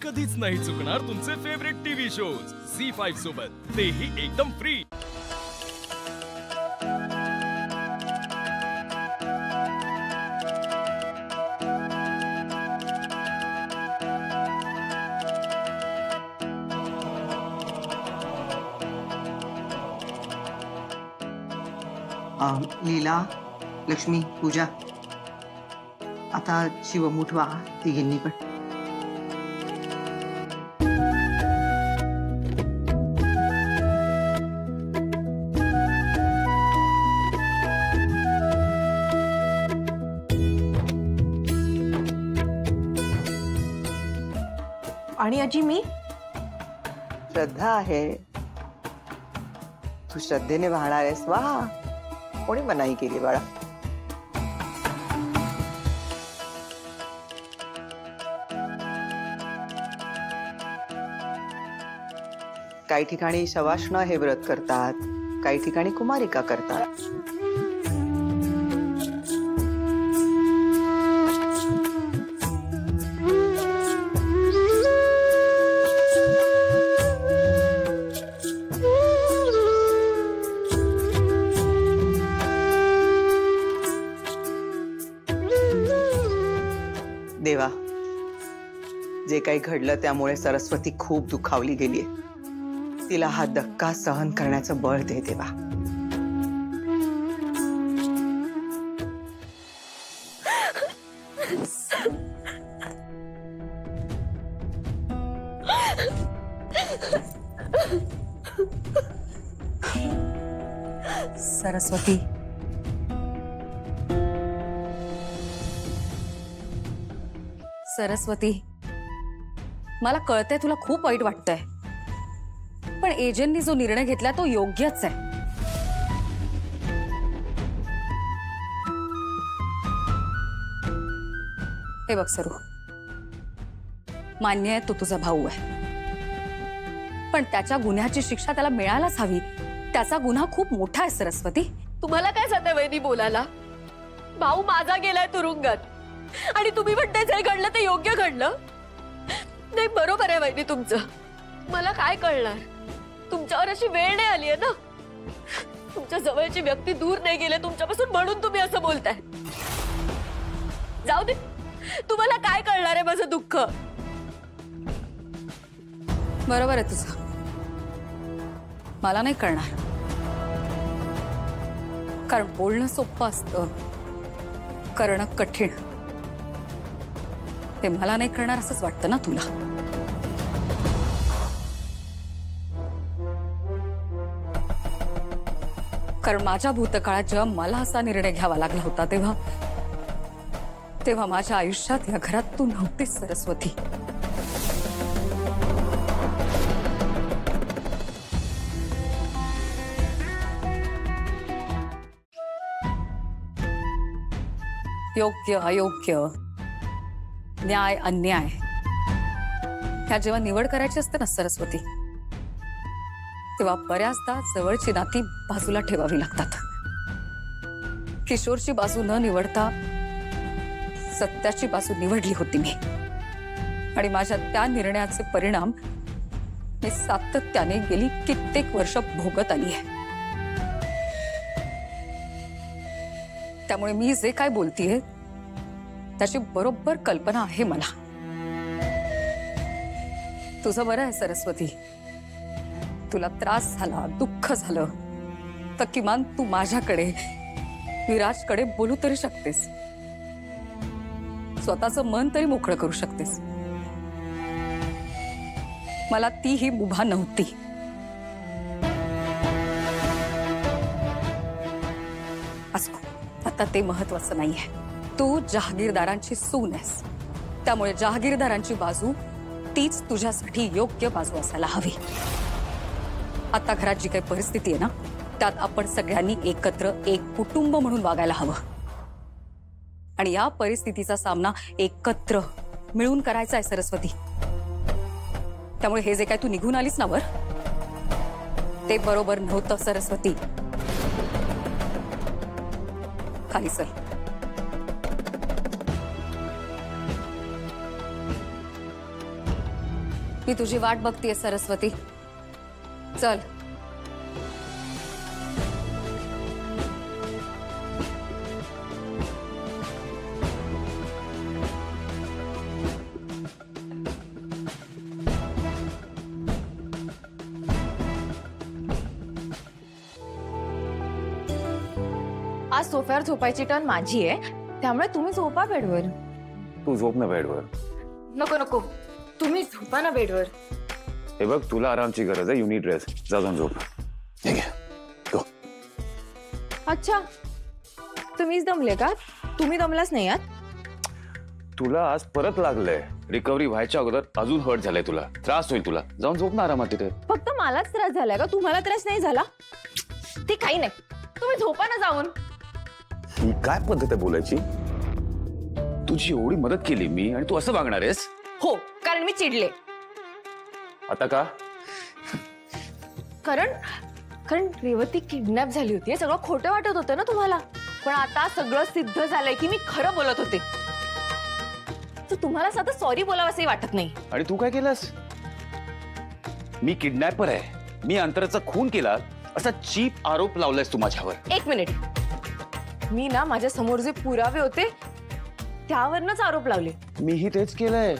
कधीच नाही चुकणार तुमचे फेवरेट टीव्ही शोज झी5 सोबत, तेही एकदम फ्री। लीला, लक्ष्मी, पूजा, आता शिवम उठवा तिघींनी पण। आणि आजी मी श्रद्धा आहे, तू श्रद्धेने वाहणार आहेस। वा, कोणी मनाई केली बाळा? काही ठिकाणी शवाष्ण हे व्रत करतात, काही ठिकाणी कुमारिका करतात। देवा, जे काही घडलं त्यामुळे सरस्वती खूप दुखावली गेलीये, तिला हा धक्का सहन करण्याचं बळ दे देवा। सरस्वती, सरस्वती, मला कळतंय तुला खूप वाईट वाटतंय, पण एजंटनी जो निर्णय घेतला तो योग्यच आहे। हे बघ सरू, मान्य आहे तो तुझा भाऊ आहे, पण त्याच्या गुन्ह्याची शिक्षा त्याला मिळायलाच हवी। त्याचा गुन्हा खूप मोठा आहे सरस्वती। तुम्हाला काय जातंय वहिनी बोलायला? भाऊ माझा गेलाय तुरुंगात आणि तुम्ही म्हणताय जे घडलं ते योग्य घडलं? नाही, बरोबर आहे वहिनी तुमचं। मला काय कळणार? तुमच्यावर अशी वेळ नाही आली आहे ना, तुमच्या जवळची व्यक्ती दूर नाही गेले तुमच्यापासून म्हणून तुम्ही असं बोलताय। जाऊ दे, तुम्हाला काय कळणार आहे माझं दुःख? बरोबर आहे तुझं, मला नाही कळणार, कारण बोलणं सोपं असतं, करणं कठीण। ते मला नाही कळणार असंच वाटतं ना तुला? कारण माझ्या भूतकाळात जेव्हा मला असा निर्णय घ्यावा लागला होता तेव्हा माझ्या आयुष्यात या घरात तू नव्हतीस सरस्वती। योग्य अयोग्य, न्याय अन्याय, ह्या जेव्हा निवड करायची असते ना सरस्वती, तेव्हा बऱ्याचदा जवळची नाती बाजूला ठेवावी लागतात। किशोरची बाजू न निवडता सत्याची बाजू निवडली होती मी, आणि माझ्या त्या निर्णयाचे परिणाम मी सातत्याने गेली कित्येक वर्ष भोगत आली आहे। त्यामुळे मी जे काय बोलतीये त्याची बरोबर कल्पना आहे मला। तुझं बरं आहे सरस्वती, तुला त्रास झाला, दुःख झालं तर किमान तू माझ्याकडे, विराजकडे बोलू तरी शकतेस, स्वतःचं मन तरी मोकळं करू शकतेस। मला ती ही मुभा नव्हती। असो, आता ते महत्वाचं नाहीये। तू जहागीरदारांची सून आहेस, त्यामुळे जहागीरदारांची बाजू तीच तुझ्यासाठी योग्य बाजू असायला हवी। आता घरात जी काही परिस्थिती आहे ना, त्यात आपण सगळ्यांनी एकत्र एक कुटुंब म्हणून वागायला हवं, आणि या परिस्थितीचा सामना एकत्र मिळून करायचा आहे सरस्वती। त्यामुळे हे जे काय तू निघून आलीस ना वर, ते बरोबर नव्हतं सरस्वती। खाली सर। मी तुझी वाट बघतीये सरस्वती. चल. आज सोफ्यावर झोपायची टर्न माझी आहे, त्यामुळे तुम्ही झोपा बेडवर. तू झोप ना बेडवर. नको नको, तुम्ही झोपा ना बेडवर. हे बघ, तुला आरामची गरज आहे. You need rest. जा जाऊन झोप. ठीक आहे, गो. अच्छा, तुम्हीच दमले का? तुम्ही दमलाच नाही आहात. तुला आज परत लागलंय. रिकव्हरी व्हायच्या अगोदर अजून हर्ट झालंय. तुला त्रास होईल. तुला जाऊन झोप ना आरामात तिथे. फक्त मलाच त्रास झालाय का? तुम्हाला त्रास नाही झाला? ते काही नाही, तुम्ही झोपा ना जाऊन. ही काय पद्धत आहे बोलायची? तुझी एवढी मदत केली मी आणि तू असं वागणार आहेस? हो, कारण मी चिडले. आता का? कारण रेवती किडनॅप झाली होती. हे सगळं खोटं वाटत होतं ना तुम्हाला, पण आता सगळं सिद्ध झालंय की मी खरं बोलत होते. तर तुम्हाला साधं सॉरी बोलावंसंही वाटत नाही. आणि तू काय केलंस? मी किडनॅपर आहे, मी अंतराचा खून केला असा चीप आरोप लावलायस तू माझ्यावर. एक मिनिट, मी ना माझ्या समोर जे पुरावे होते त्यावरनच आरोप लावले. मीही तेच केलंय.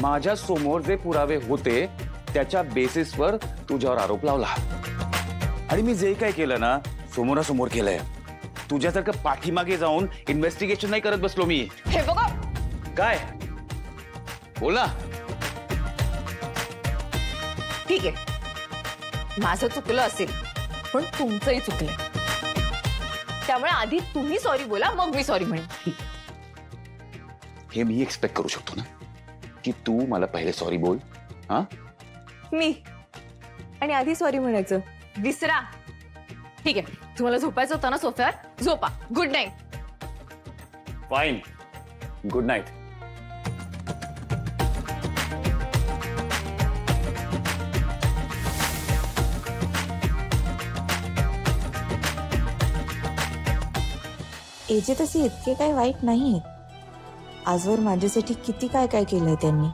माझ्या समोर जे पुरावे होते त्याच्या बेसिसवर तुझ्यावर आरोप लावला. आणि मी जे काय केलं ना समोरासमोर केलंय. तुझ्यासारखं पाठीमागे जाऊन इन्व्हेस्टिगेशन नाही करत बसलो मी. हे बघा. काय बोला. ठीक आहे, माझं चुकलं असेल, पण तुमचंही चुकलंय. त्यामुळे आधी तुम्ही सॉरी बोला, मग मी सॉरी म्हणेन. हे मी एक्सपेक्ट करू शकतो ना की तू मला पहिले सॉरी बोल. हा, मी आणि आधी सॉरी म्हणायचं विसरा. ठीक आहे, तुम्हाला झोपायचं होतं ना सोफ्यावर, झोपा. Good night. Fine, good night. AJ तसे इतके काही वाईट नाहीये. आजवर माझ्यासाठी किती काय काय केलंय त्यांनी.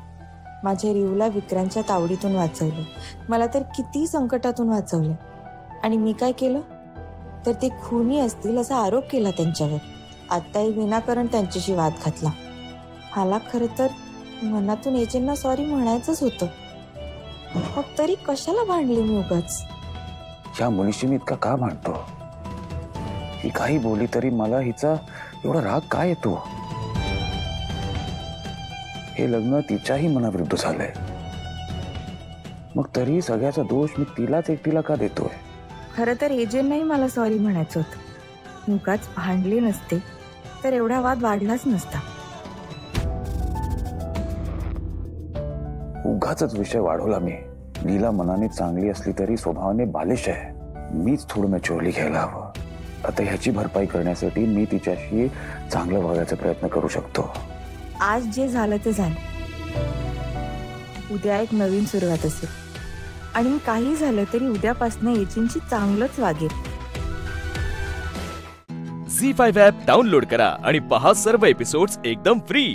माझ्या रिवला विक्रांतच्या तावडीतून वाचवलं, मला तर किती संकटातून वाचवलं. आणि मी काय केलं तर ते खुनी असतील असा आरोप केला त्यांच्यावर. आत्ताही विनाकारण त्यांच्याशी वाद घातला. मला खरं तर मनातून एजेंना सॉरी म्हणायचंच होतं, मग तरी कशाला भांडले मी उगाच. या मुलीशी मी इतका का भांडतो? ही काही बोली तरी मला हिचा एवढा राग काय येतो? हे लग्न तिच्याही मनाविरुद्ध झालंय, मग तरी सगळ्याचा दोष मी तिलाच एकटीला का देतोय? खरं तर एजेंनाही मला सॉरी म्हणायचं होतं. उगाच भांडले नसते तर एवढा वाद वाढलाच नसता. उगाचच विषय वाढवला मी. लीला मनाने चांगली असली तरी स्वभावाने बालिश आहे. मीच थोडं मॅच्युअरली घ्यायला हवं. आता ह्याची भरपाई करण्यासाठी मी तिच्याशी चांगलं वागायचा प्रयत्न करू शकतो. आज जे झालं ते झालं. उद्या एक नवीन सुरुवात असेल आणि काही झालं तरी उद्यापासून एजेंटशी चांगलंच वागेल. झी5 ॲप डाउनलोड करा आणि पहा सर्व एपिसोड्स एकदम फ्री.